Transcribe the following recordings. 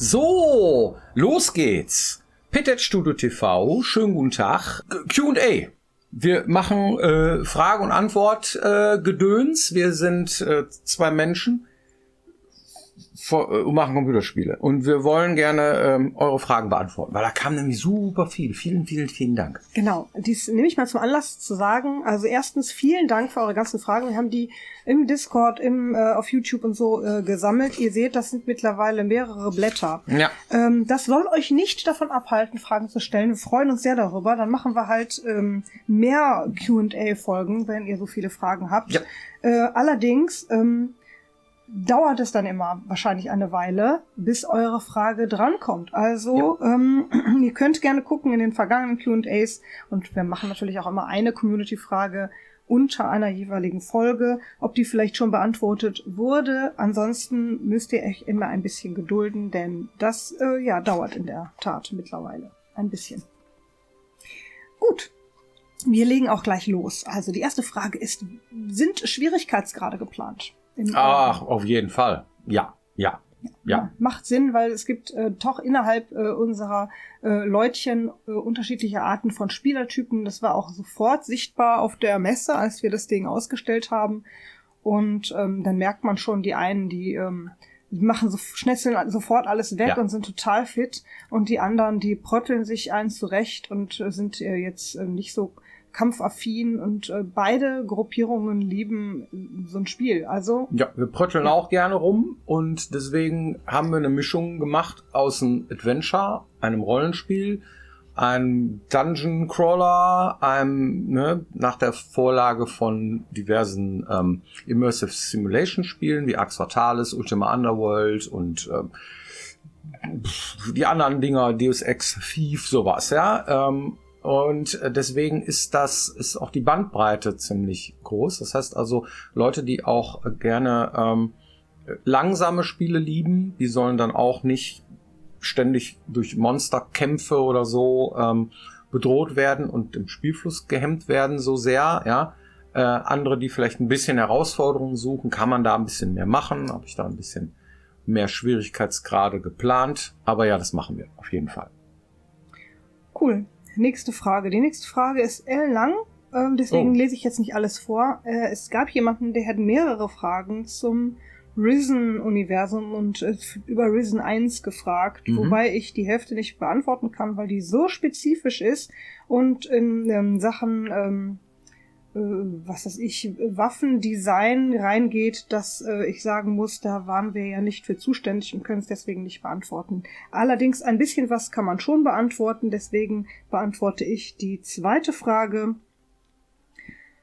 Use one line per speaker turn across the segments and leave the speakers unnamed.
So, los geht's. Pitted Studio TV, schönen guten Tag. Q&A. Wir machen Frage- und Antwort-Gedöns. Wir sind zwei Menschen und machen Computerspiele. Und wir wollen gerne eure Fragen beantworten, weil da kam nämlich super viel. Vielen, vielen, vielen Dank.
Genau, dies nehme ich mal zum Anlass zu sagen. Also erstens, vielen Dank für eure ganzen Fragen. Wir haben die im Discord, auf YouTube und so gesammelt. Ihr seht, das sind mittlerweile mehrere Blätter.
Ja.
Das soll euch nicht davon abhalten, Fragen zu stellen. Wir freuen uns sehr darüber. Dann machen wir halt mehr Q&A-Folgen, wenn ihr so viele Fragen habt.
Ja.
Allerdings dauert es dann immer wahrscheinlich eine Weile, bis eure Frage drankommt. Also ihr könnt gerne gucken in den vergangenen Q&As und wir machen natürlich auch immer eine Community-Frage unter einer jeweiligen Folge, ob die vielleicht schon beantwortet wurde. Ansonsten müsst ihr euch immer ein bisschen gedulden, denn das dauert in der Tat mittlerweile ein bisschen. Gut. Wir legen auch gleich los. Also die erste Frage ist, sind Schwierigkeitsgrade geplant?
Ach, auf jeden Fall. Ja.
Macht Sinn, weil es gibt doch innerhalb unserer Leutchen unterschiedliche Arten von Spielertypen. Das war auch sofort sichtbar auf der Messe, als wir das Ding ausgestellt haben. Und dann merkt man schon, die einen, die machen schnetzeln sofort alles weg und sind total fit. Und die anderen, die prötteln sich eins zurecht und sind jetzt nicht so kampfaffin, und beide Gruppierungen lieben so ein Spiel. Also
ja, wir prötteln auch gerne rum, und deswegen haben wir eine Mischung gemacht aus einem Adventure, einem Rollenspiel, einem Dungeon Crawler, nach der Vorlage von diversen Immersive Simulation Spielen wie Ax Fatalis, Ultima Underworld und die anderen Dinger, Deus Ex, Thief, sowas, ja. Und deswegen ist auch die Bandbreite ziemlich groß. Das heißt also, Leute, die auch gerne langsame Spiele lieben, die sollen dann auch nicht ständig durch Monsterkämpfe oder so bedroht werden und im Spielfluss gehemmt werden so sehr. Ja, andere, die vielleicht ein bisschen Herausforderungen suchen, kann man da ein bisschen mehr machen. Habe ich da ein bisschen mehr Schwierigkeitsgrade geplant. Aber ja, das machen wir auf jeden Fall.
Cool. Nächste Frage. Die nächste Frage ist ellenlang, deswegen lese ich jetzt nicht alles vor. Es gab jemanden, der hat mehrere Fragen zum Risen-Universum und über Risen 1 gefragt, wobei ich die Hälfte nicht beantworten kann, weil die so spezifisch ist und in Sachen Waffendesign reingeht, dass ich sagen muss, da waren wir ja nicht für zuständig und können es deswegen nicht beantworten. Allerdings ein bisschen was kann man schon beantworten, deswegen beantworte ich die zweite Frage.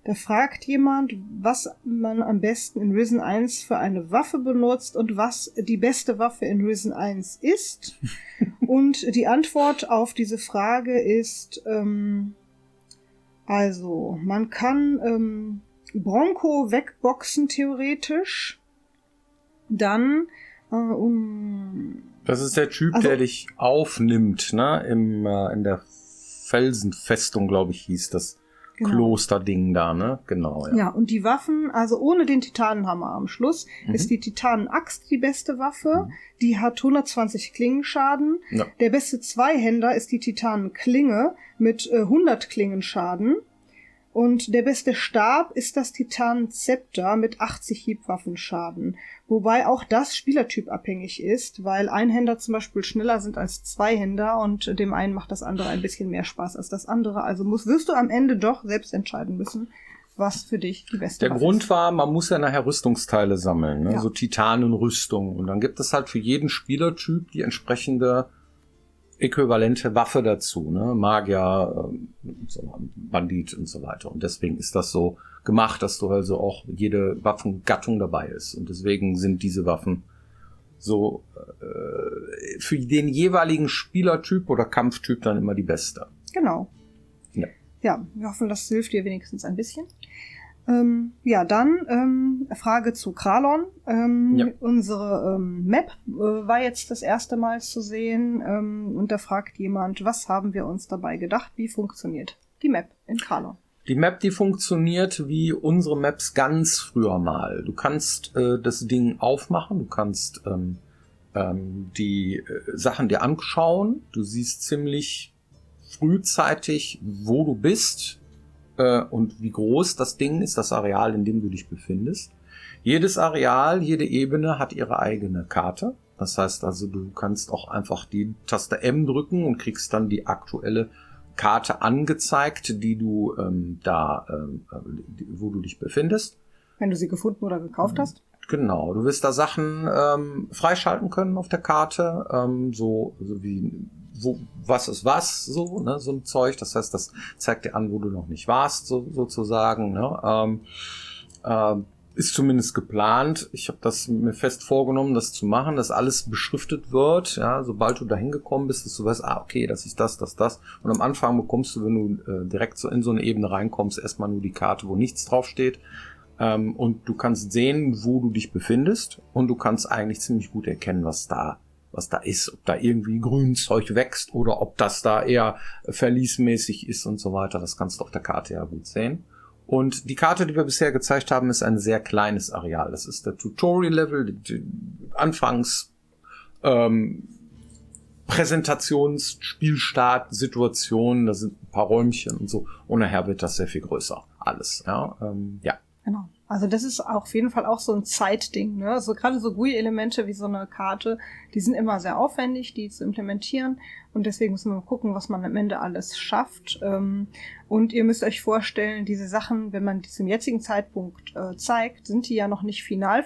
Da fragt jemand, was man am besten in Risen 1 für eine Waffe benutzt und was die beste Waffe in Risen 1 ist. Und die Antwort auf diese Frage ist, also, man kann Bronco wegboxen theoretisch. Dann
das ist der Typ, der dich aufnimmt, ne? In der Felsenfestung, glaube ich, hieß das. Genau. Klosterding da, ne? Genau, ja.
Ja, und die Waffen, also ohne den Titanenhammer am Schluss, ist die Titanenaxt die beste Waffe. Die hat 120 Klingenschaden. Ja. Der beste Zweihänder ist die Titanenklinge mit 100 Klingenschaden. Und der beste Stab ist das Titanenzepter mit 80 Hiebwaffenschaden. Wobei auch das spielertypabhängig ist, weil Einhänder zum Beispiel schneller sind als Zweihänder und dem einen macht das andere ein bisschen mehr Spaß als das andere. Also wirst du am Ende doch selbst entscheiden müssen, was für dich die beste Waffe ist.
Der Grund war, man muss ja nachher Rüstungsteile sammeln, ne? Ja. So Titanenrüstung. Und dann gibt es halt für jeden Spielertyp die entsprechende äquivalente Waffe dazu, ne? Magier, Bandit und so weiter. Und deswegen ist das so gemacht, dass du also auch jede Waffengattung dabei ist. Und deswegen sind diese Waffen so für den jeweiligen Spielertyp oder Kampftyp dann immer die beste.
Genau. Ja, wir hoffen, das hilft dir wenigstens ein bisschen. Dann Frage zu Kralon. Unsere Map war jetzt das erste Mal zu sehen und da fragt jemand, was haben wir uns dabei gedacht? Wie funktioniert die Map in Kralon?
Die Map, die funktioniert wie unsere Maps ganz früher mal. Du kannst das Ding aufmachen, du kannst die Sachen dir anschauen. Du siehst ziemlich frühzeitig, wo du bist und wie groß das Ding ist, das Areal, in dem du dich befindest. Jedes Areal, jede Ebene hat ihre eigene Karte. Das heißt also, du kannst auch einfach die Taste M drücken und kriegst dann die aktuelle Karte angezeigt, die du wo du dich befindest.
Wenn du sie gefunden oder gekauft hast?
Genau, du wirst da Sachen freischalten können auf der Karte, so wie was ist was, so ein Zeug. Das heißt, das zeigt dir an, wo du noch nicht warst, sozusagen. Ne? Ist zumindest geplant. Ich habe das mir fest vorgenommen, das zu machen, dass alles beschriftet wird. Ja, sobald du da hingekommen bist, dass du weißt, okay, das ist das. Und am Anfang bekommst du, wenn du direkt so in so eine Ebene reinkommst, erstmal nur die Karte, wo nichts draufsteht. Und du kannst sehen, wo du dich befindest. Und du kannst eigentlich ziemlich gut erkennen, was da ist. Ob da irgendwie Grünzeug wächst oder ob das da eher verliesmäßig ist und so weiter. Das kannst du auf der Karte ja gut sehen. Und die Karte, die wir bisher gezeigt haben, ist ein sehr kleines Areal. Das ist der Tutorial-Level, die Präsentations-, Spielstart, Situation. Da sind ein paar Räumchen und so. Und nachher wird das sehr viel größer. Alles, ja.
Genau. Also das ist auf jeden Fall auch so ein Zeitding, ne? Also gerade so GUI-Elemente wie so eine Karte, die sind immer sehr aufwendig, die zu implementieren. Und deswegen müssen wir mal gucken, was man am Ende alles schafft. Und ihr müsst euch vorstellen, diese Sachen, wenn man die zum jetzigen Zeitpunkt zeigt, sind die ja noch nicht final.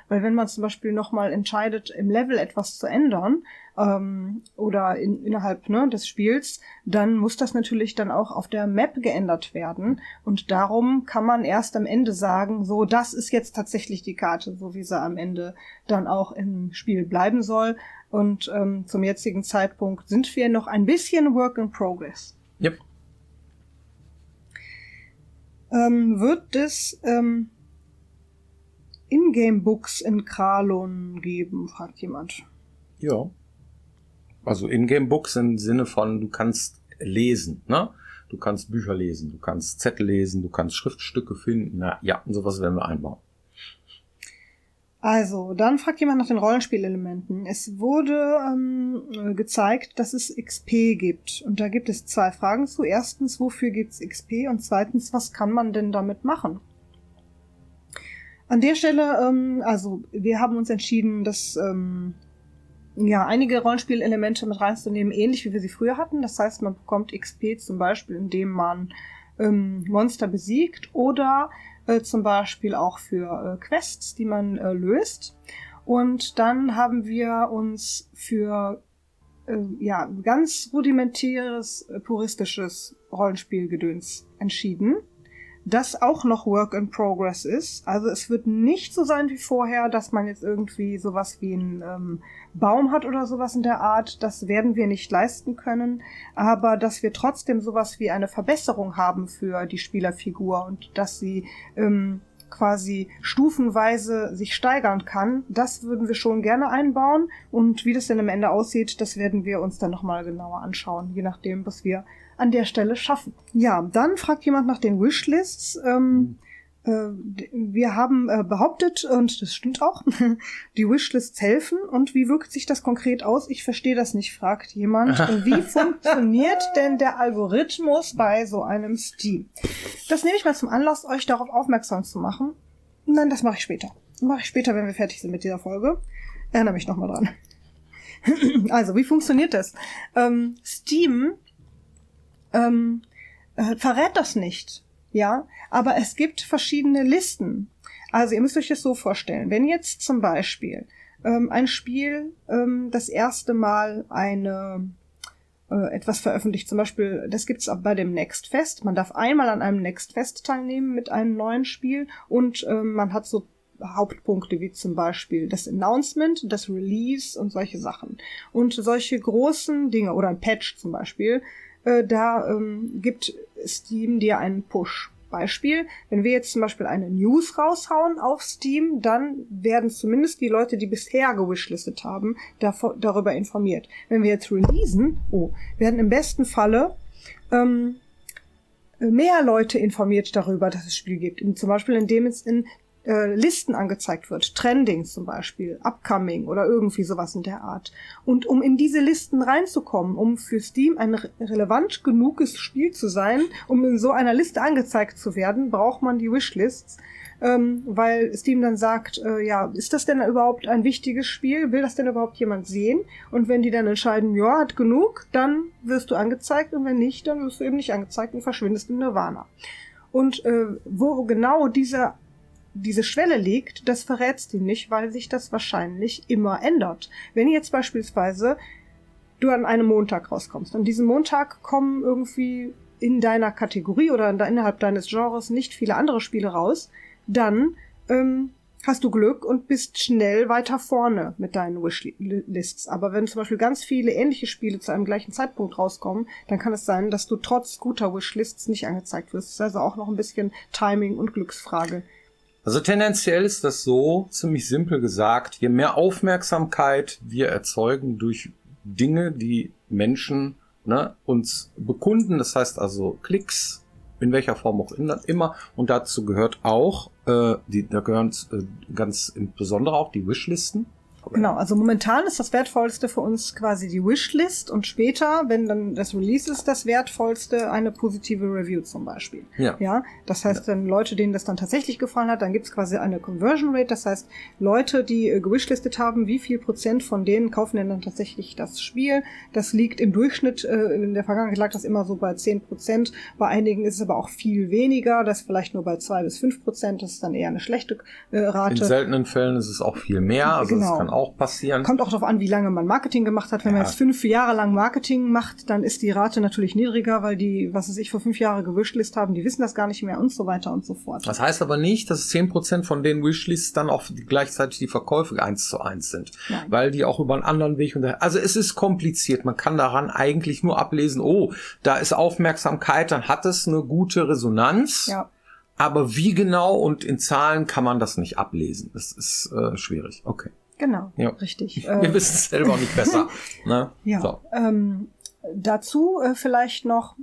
Weil wenn man zum Beispiel nochmal entscheidet, im Level etwas zu ändern, oder innerhalb des Spiels, dann muss das natürlich dann auch auf der Map geändert werden. Und darum kann man erst am Ende sagen, so, das ist jetzt tatsächlich die Karte, so wie sie am Ende dann auch im Spiel bleiben soll. Und zum jetzigen Zeitpunkt sind wir noch ein bisschen Work in Progress.
Yep.
Wird es Ingame-Books in Kralon geben, fragt jemand.
Ja. Also Ingame-Books im Sinne von, du kannst lesen, ne? Du kannst Bücher lesen, du kannst Zettel lesen, du kannst Schriftstücke finden. Na ja, und sowas werden wir einbauen.
Also, dann fragt jemand nach den Rollenspielelementen. Es wurde gezeigt, dass es XP gibt. Und da gibt es 2 Fragen zu. Erstens, wofür gibt's XP? Und zweitens, was kann man denn damit machen? An der Stelle, also wir haben uns entschieden, dass einige Rollenspielelemente mit reinzunehmen, ähnlich wie wir sie früher hatten. Das heißt, man bekommt XP zum Beispiel, indem man Monster besiegt oder zum Beispiel auch für Quests, die man löst. Und dann haben wir uns für ganz rudimentäres, puristisches Rollenspielgedöns entschieden, das auch noch Work in Progress ist. Also es wird nicht so sein wie vorher, dass man jetzt irgendwie sowas wie einen Baum hat oder sowas in der Art. Das werden wir nicht leisten können. Aber dass wir trotzdem sowas wie eine Verbesserung haben für die Spielerfigur und dass sie quasi stufenweise sich steigern kann, das würden wir schon gerne einbauen. Und wie das denn am Ende aussieht, das werden wir uns dann nochmal genauer anschauen, je nachdem, was wir an der Stelle schaffen. Ja, dann fragt jemand nach den Wishlists. Wir haben behauptet, und das stimmt auch, die Wishlists helfen. Und wie wirkt sich das konkret aus? Ich verstehe das nicht, fragt jemand. Wie funktioniert denn der Algorithmus bei so einem Steam? Das nehme ich mal zum Anlass, euch darauf aufmerksam zu machen. Nein, das mache ich später. Mache ich später, wenn wir fertig sind mit dieser Folge. Erinnere mich nochmal dran. Also, wie funktioniert das? Steam verrät das nicht, ja, aber es gibt verschiedene Listen. Also ihr müsst euch das so vorstellen, wenn jetzt zum Beispiel ein Spiel das erste Mal etwas veröffentlicht, zum Beispiel, das gibt's auch bei dem Next Fest, man darf einmal an einem Next Fest teilnehmen mit einem neuen Spiel und man hat so Hauptpunkte wie zum Beispiel das Announcement, das Release und solche Sachen. Und solche großen Dinge, oder ein Patch zum Beispiel, da gibt Steam dir einen Push. Beispiel, wenn wir jetzt zum Beispiel eine News raushauen auf Steam, dann werden zumindest die Leute, die bisher gewishlistet haben, darüber informiert. Wenn wir jetzt releasen, werden im besten Falle mehr Leute informiert darüber, dass es Spiel gibt. Zum Beispiel, indem es in Listen angezeigt wird, Trending zum Beispiel, Upcoming oder irgendwie sowas in der Art. Und um in diese Listen reinzukommen, um für Steam ein relevant genuges Spiel zu sein, um in so einer Liste angezeigt zu werden, braucht man die Wishlists, weil Steam dann sagt, ja, ist das denn überhaupt ein wichtiges Spiel? Will das denn überhaupt jemand sehen? Und wenn die dann entscheiden, ja, hat genug, dann wirst du angezeigt und wenn nicht, dann wirst du eben nicht angezeigt und verschwindest im Nirvana. Und wo genau diese Schwelle liegt, das verrät Steam nicht, weil sich das wahrscheinlich immer ändert. Wenn jetzt beispielsweise du an einem Montag rauskommst, an diesem Montag kommen irgendwie in deiner Kategorie oder innerhalb deines Genres nicht viele andere Spiele raus, dann hast du Glück und bist schnell weiter vorne mit deinen Wishlists. Aber wenn zum Beispiel ganz viele ähnliche Spiele zu einem gleichen Zeitpunkt rauskommen, dann kann es sein, dass du trotz guter Wishlists nicht angezeigt wirst. Das ist also auch noch ein bisschen Timing und Glücksfrage.
Also tendenziell ist das so, ziemlich simpel gesagt, je mehr Aufmerksamkeit wir erzeugen durch Dinge, die Menschen uns bekunden, das heißt also Klicks, in welcher Form auch immer, und dazu gehört auch, da gehören ganz insbesondere auch die Wishlisten.
Genau, also momentan ist das Wertvollste für uns quasi die Wishlist und später, wenn dann das Release ist, das Wertvollste eine positive Review zum Beispiel. Ja, das heißt, dann Leute, denen das dann tatsächlich gefallen hat, dann gibt es quasi eine Conversion Rate, das heißt, Leute, die gewishlistet haben, wie viel Prozent von denen kaufen denn dann tatsächlich das Spiel? Das liegt im Durchschnitt, in der Vergangenheit lag das immer so bei 10%, bei einigen ist es aber auch viel weniger, das vielleicht nur bei 2-5%, das ist dann eher eine schlechte Rate.
In seltenen Fällen ist es auch viel mehr, also
genau.
Das kann auch passieren.
Kommt auch darauf an, wie lange man Marketing gemacht hat. Wenn man jetzt 5 Jahre lang Marketing macht, dann ist die Rate natürlich niedriger, weil die, was weiß ich, vor 5 Jahre gewishlistet haben, die wissen das gar nicht mehr und so weiter und so fort.
Das heißt aber nicht, dass 10% von den Wishlists dann auch gleichzeitig die Verkäufe 1:1 sind.
Nein.
Weil die auch über einen anderen Weg also es ist kompliziert. Man kann daran eigentlich nur ablesen, da ist Aufmerksamkeit, dann hat es eine gute Resonanz.
Ja.
Aber wie genau und in Zahlen kann man das nicht ablesen. Das ist schwierig. Okay.
Genau,
ja.
Richtig.
Wir wissen es selber auch nicht besser. Ne?
Ja.
So.
Dazu vielleicht noch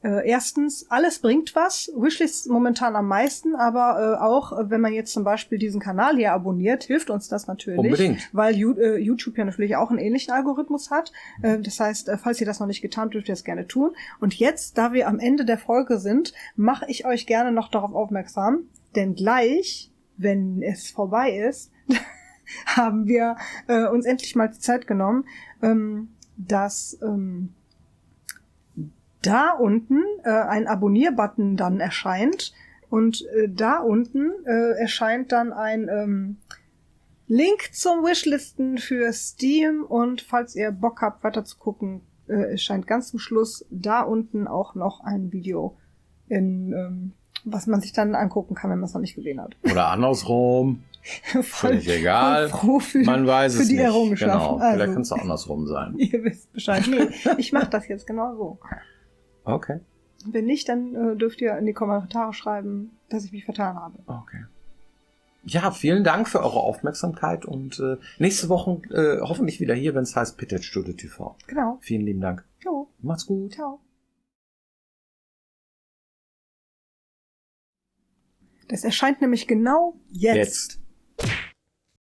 erstens, alles bringt was. Wishlist momentan am meisten, aber auch, wenn man jetzt zum Beispiel diesen Kanal hier abonniert, hilft uns das natürlich.
Unbedingt.
Weil YouTube ja natürlich auch einen ähnlichen Algorithmus hat. Das heißt, falls ihr das noch nicht getan habt, dürft ihr das gerne tun. Und jetzt, da wir am Ende der Folge sind, mache ich euch gerne noch darauf aufmerksam, denn gleich, wenn es vorbei ist, haben wir uns endlich mal die Zeit genommen, dass da unten ein Abonnier-Button dann erscheint und da unten erscheint dann ein Link zum Wishlisten für Steam und falls ihr Bock habt, weiter zu gucken, erscheint ganz zum Schluss da unten auch noch ein Video, was man sich dann angucken kann, wenn man es noch nicht gesehen hat.
Oder andersrum. Völlig egal. Man weiß es nicht. Genau.
Also,
vielleicht kann es auch andersrum sein.
Ihr wisst Bescheid. Nee, ich mache das jetzt genau so.
Okay.
Wenn nicht, dann dürft ihr in die Kommentare schreiben, dass ich mich vertan habe.
Okay. Ja, vielen Dank für eure Aufmerksamkeit und nächste Woche hoffentlich wieder hier, wenn es heißt Pitted Studio TV.
Genau.
Vielen lieben Dank.
Jo.
Macht's gut.
Ciao. Das erscheint nämlich genau jetzt.